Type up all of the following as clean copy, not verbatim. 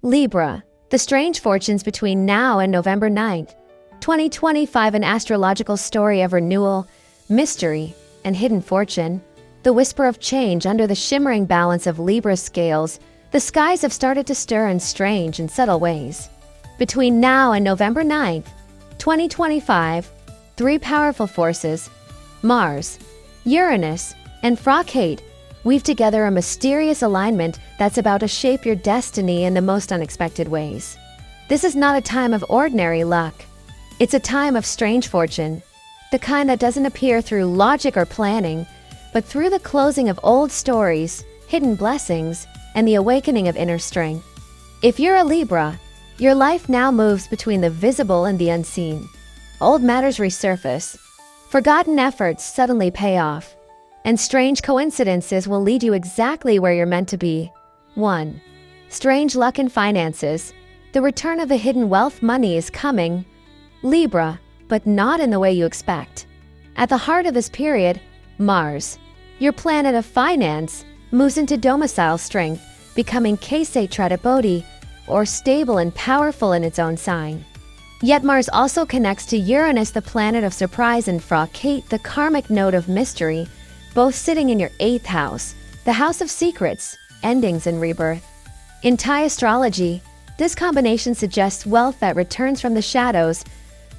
Libra, the strange fortunes between now and November 9th, 2025, an astrological story of renewal, mystery, and hidden fortune. The whisper of change under the shimmering balance of Libra's scales, the skies have started to stir in strange and subtle ways. Between now and November 9th, 2025, three powerful forces, Mars, Uranus, and Fracate, weave together a mysterious alignment that's about to shape your destiny in the most unexpected ways. This is not a time of ordinary luck. It's a time of strange fortune, the kind that doesn't appear through logic or planning, but through the closing of old stories, hidden blessings, and the awakening of inner strength. If you're a Libra, your life now moves between the visible and the unseen. Old matters resurface, forgotten efforts suddenly pay off, and strange coincidences will lead you exactly where you're meant to be. 1. Strange luck in finances. The return of a hidden wealth money is coming, Libra, but not in the way you expect. At the heart of this period, Mars, your planet of finance, moves into domicile strength, becoming Kese Tradibodhi, or stable and powerful in its own sign. Yet Mars also connects to Uranus, the planet of surprise, and Fracate, the karmic node of mystery, both sitting in your 8th house, the house of secrets, endings, and rebirth. In thaiastrology, this combination suggests wealth that returns from the shadows,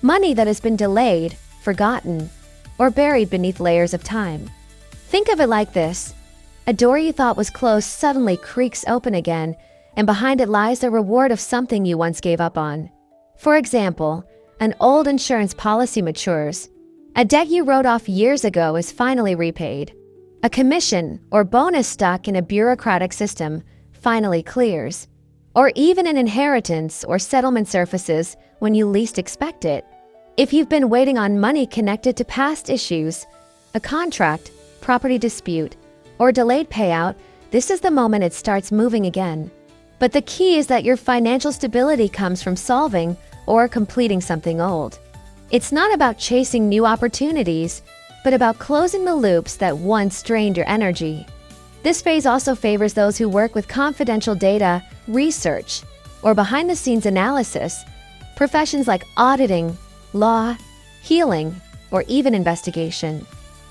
money that has been delayed, forgotten, or buried beneath layers of time. Think of it like this. A door you thought was closed suddenly creaks open again, and behind it lies the reward of something you once gave up on. For example, an old insurance policy matures. A debt you wrote off years ago is finally repaid. A commission or bonus stuck in a bureaucratic system finally clears. Or even an inheritance or settlement surfaces when you least expect it. If you've been waiting on money connected to past issues, a contract, property dispute, or delayed payout, this is the moment it starts moving again. But the key is that your financial stability comes from solving or completing something old. It's not about chasing new opportunities, but about closing the loops that once drained your energy. This phase also favors those who work with confidential data, research, or behind-the-scenes analysis, professions like auditing, law, healing, or even investigation.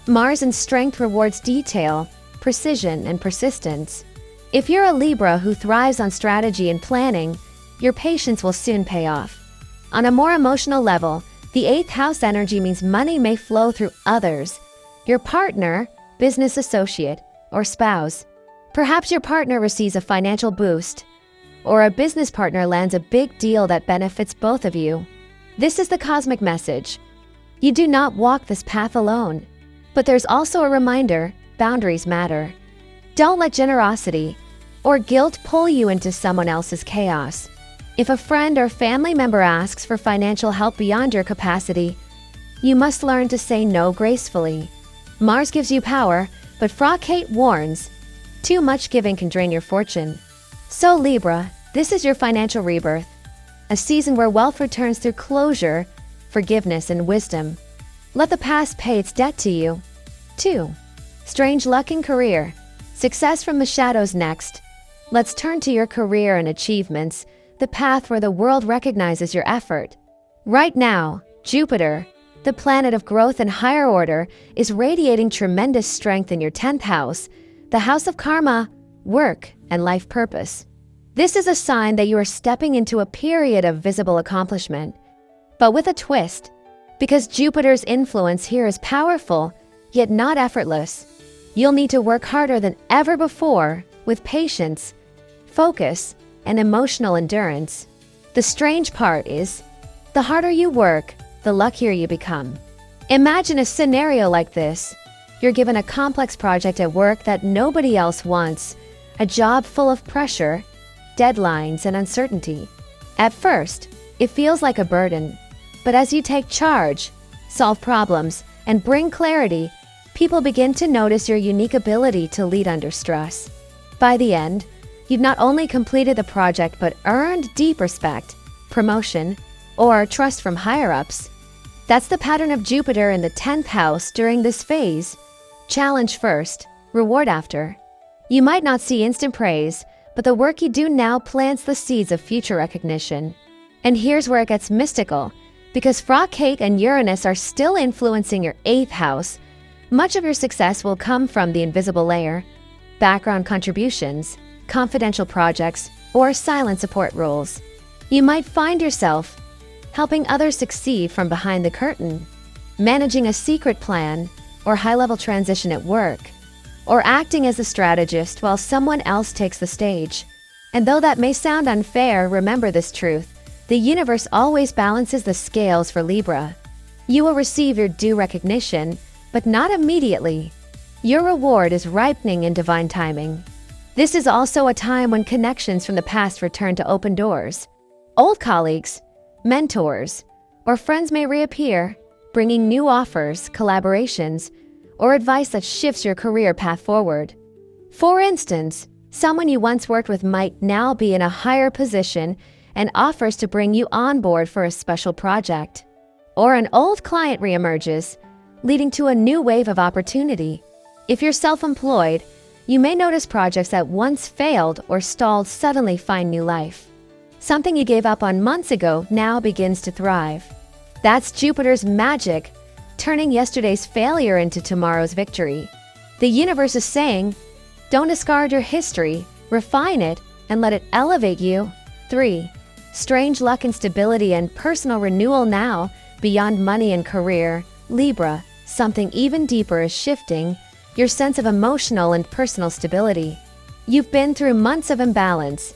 Mars in strength rewards detail, precision, and persistence. If you're a Libra who thrives on strategy and planning, your patience will soon pay off. On a more emotional level, the 8th house energy means money may flow through others, your partner, business associate, or spouse. Perhaps your partner receives a financial boost, or a business partner lands a big deal that benefits both of you. This is the cosmic message. You do not walk this path alone. But there's also a reminder, boundaries matter. Don't let generosity or guilt pull you into someone else's chaos. If a friend or family member asks for financial help beyond your capacity, you must learn to say no gracefully. Mars gives you power, but Fracate warns, too much giving can drain your fortune. So Libra, this is your financial rebirth, a season where wealth returns through closure, forgiveness, and wisdom. Let the past pay its debt to you. 2. Strange luck in career. Success from the shadows next. Let's turn to your career and achievements, the path where the world recognizes your effort. Right now, Jupiter, the planet of growth and higher order, is radiating tremendous strength in your 10th house, the house of karma, work, and life purpose. This is a sign that you are stepping into a period of visible accomplishment. But with a twist, because Jupiter's influence here is powerful, yet not effortless. You'll need to work harder than ever before, with patience, focus, and emotional endurance. The strange part is, the harder you work, the luckier you become. Imagine a scenario like this. You're given a complex project at work that nobody else wants, a job full of pressure, deadlines, and uncertainty. At first, it feels like a burden. But as you take charge, solve problems, and bring clarity, people begin to notice your unique ability to lead under stress. By the end, you've not only completed the project but earned deep respect, promotion, or trust from higher-ups. That's the pattern of Jupiter in the 10th house during this phase. Challenge first, reward after. You might not see instant praise, but the work you do now plants the seeds of future recognition. And here's where it gets mystical. Because Fra Kate and Uranus are still influencing your 8th house, much of your success will come from the invisible layer, background contributions, confidential projects, or silent support roles. You might find yourself helping others succeed from behind the curtain, managing a secret plan or high-level transition at work, or acting as a strategist while someone else takes the stage. And though that may sound unfair, remember this truth. The universe always balances the scales for Libra. You will receive your due recognition, but not immediately. Your reward is ripening in divine timing. This is also a time when connections from the past return to open doors. Old colleagues, mentors, or friends may reappear, bringing new offers, collaborations, or advice that shifts your career path forward. For instance, someone you once worked with might now be in a higher position and offers to bring you on board for a special project. Or an old client reemerges, leading to a new wave of opportunity. If you're self-employed, you may notice projects that once failed or stalled suddenly find new life. Something you gave up on months ago now begins to thrive. That's Jupiter's magic, turning yesterday's failure into tomorrow's victory. The universe is saying, don't discard your history, refine it, and let it elevate you. 3. Strange luck and stability and personal renewal now, beyond money and career. Libra, something even deeper is shifting, your sense of emotional and personal stability. You've been through months of imbalance,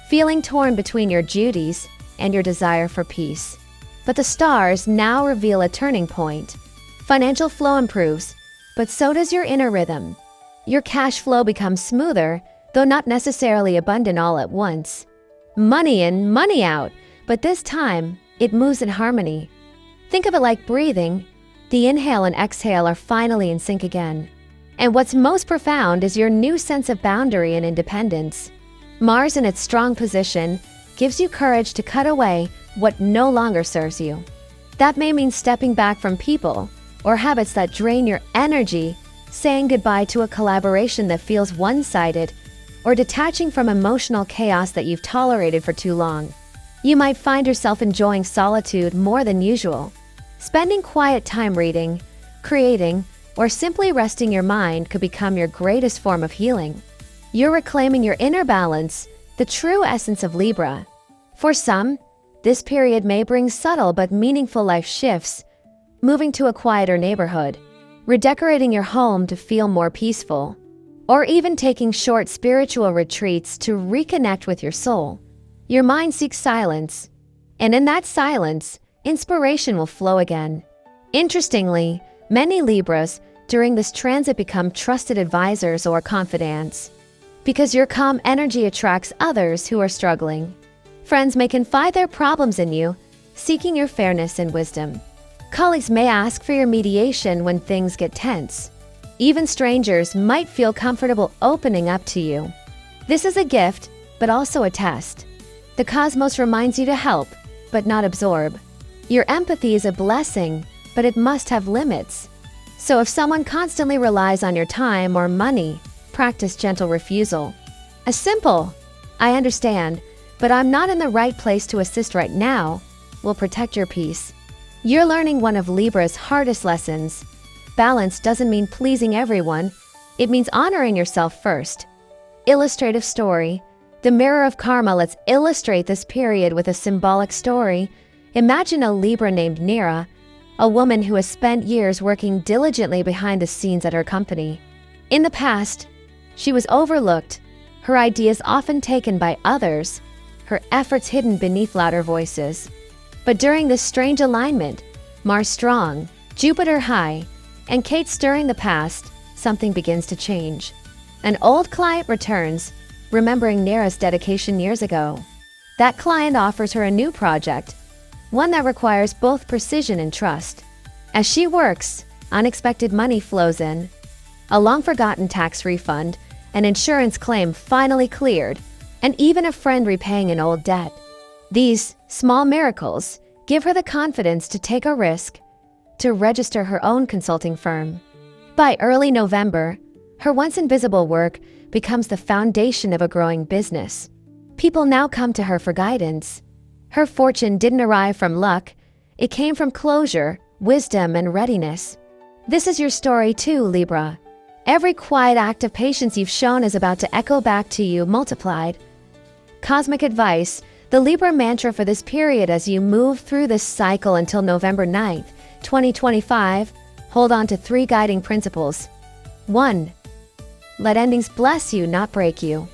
feeling torn between your duties and your desire for peace. But the stars now reveal a turning point. Financial flow improves, but so does your inner rhythm. Your cash flow becomes smoother, though not necessarily abundant all at once. Money in, money out, but this time, it moves in harmony. Think of it like breathing. The inhale and exhale are finally in sync again. And what's most profound is your new sense of boundary and independence. Mars in its strong position gives you courage to cut away what no longer serves you. That may mean stepping back from people or habits that drain your energy, saying goodbye to a collaboration that feels one-sided, or detaching from emotional chaos that you've tolerated for too long. You might find yourself enjoying solitude more than usual. Spending quiet time reading, creating, or simply resting your mind could become your greatest form of healing. You're reclaiming your inner balance, the true essence of Libra. For some, this period may bring subtle but meaningful life shifts, moving to a quieter neighborhood, redecorating your home to feel more peaceful, or even taking short spiritual retreats to reconnect with your soul. Your mind seeks silence, and in that silence, inspiration will flow again. Interestingly, many Libras during this transit become trusted advisors or confidants, because your calm energy attracts others who are struggling. Friends may confide their problems in you, seeking your fairness and wisdom. Colleagues may ask for your mediation when things get tense. Even strangers might feel comfortable opening up to you. This is a gift, but also a test. The cosmos reminds you to help, but not absorb. Your empathy is a blessing, but it must have limits. So if someone constantly relies on your time or money, practice gentle refusal. A simple, "I understand, but I'm not in the right place to assist right now," will protect your peace. You're learning one of Libra's hardest lessons. Balance doesn't mean pleasing everyone. It means honoring yourself first. Illustrative story. The Mirror of Karma lets illustrate this period with a symbolic story. Imagine a Libra named Nira, a woman who has spent years working diligently behind the scenes at her company. In the past, she was overlooked, her ideas often taken by others, her efforts hidden beneath louder voices. But during this strange alignment, Mars strong, Jupiter high, and Kate stirring the past, something begins to change. An old client returns, remembering Nira's dedication years ago. That client offers her a new project, one that requires both precision and trust. As she works, unexpected money flows in. A long-forgotten tax refund, an insurance claim finally cleared, and even a friend repaying an old debt. These small miracles give her the confidence to take a risk, to register her own consulting firm. By early November, her once invisible work becomes the foundation of a growing business. People now come to her for guidance. Her fortune didn't arrive from luck. It came from closure, wisdom, and readiness. This is your story too, Libra. Every quiet act of patience you've shown is about to echo back to you multiplied. Cosmic advice, the Libra mantra for this period as you move through this cycle until November 9th, 2025, hold on to 3 guiding principles. 1. Let endings bless you, not break you.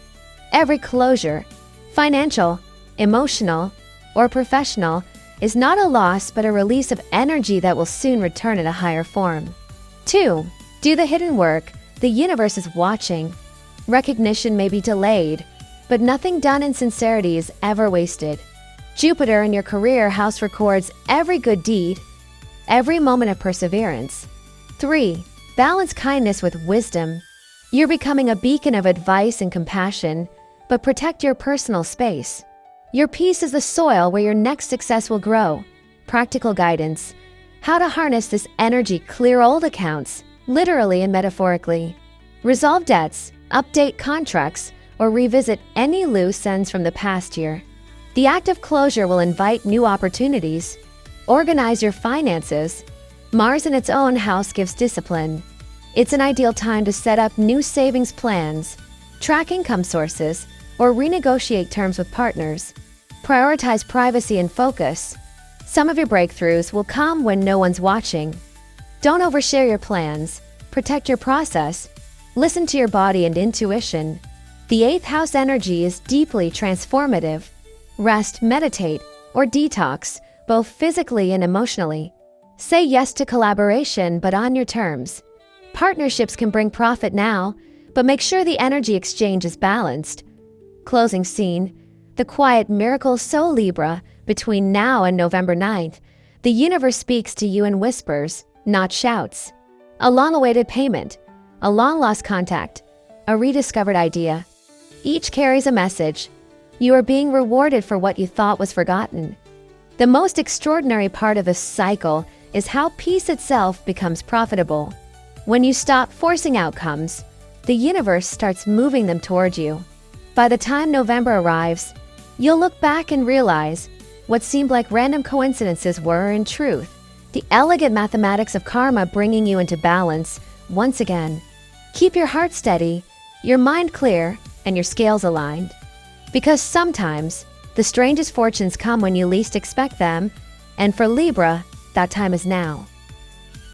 Every closure, financial, emotional, or professional, is not a loss but a release of energy that will soon return in a higher form. 2. Do the hidden work. The universe is watching. Recognition may be delayed, but nothing done in sincerity is ever wasted. Jupiter in your career house records every good deed, every moment of perseverance. 3. Balance kindness with wisdom. You're becoming a beacon of advice and compassion, but protect your personal space. Your peace is the soil where your next success will grow. Practical guidance. How to harness this energy, clear old accounts, literally and metaphorically. Resolve debts, update contracts, or revisit any loose ends from the past year. The act of closure will invite new opportunities. Organize your finances. Mars in its own house gives discipline. It's an ideal time to set up new savings plans, track income sources, or renegotiate terms with partners. Prioritize privacy and focus. Some of your breakthroughs will come when no one's watching. Don't overshare your plans. Protect your process. Listen to your body and intuition. The 8th house energy is deeply transformative. Rest, meditate, or detox, both physically and emotionally. Say yes to collaboration, but on your terms. Partnerships can bring profit now, but make sure the energy exchange is balanced. Closing scene. The quiet miracle so Libra, between now and November 9th, the universe speaks to you in whispers, not shouts. A long-awaited payment, a long-lost contact, a rediscovered idea. Each carries a message. You are being rewarded for what you thought was forgotten. The most extraordinary part of this cycle is how peace itself becomes profitable. When you stop forcing outcomes, the universe starts moving them toward you. By the time November arrives, you'll look back and realize what seemed like random coincidences were, in truth, the elegant mathematics of karma bringing you into balance once again. Keep your heart steady, your mind clear, and your scales aligned. Because sometimes, the strangest fortunes come when you least expect them, and for Libra, that time is now.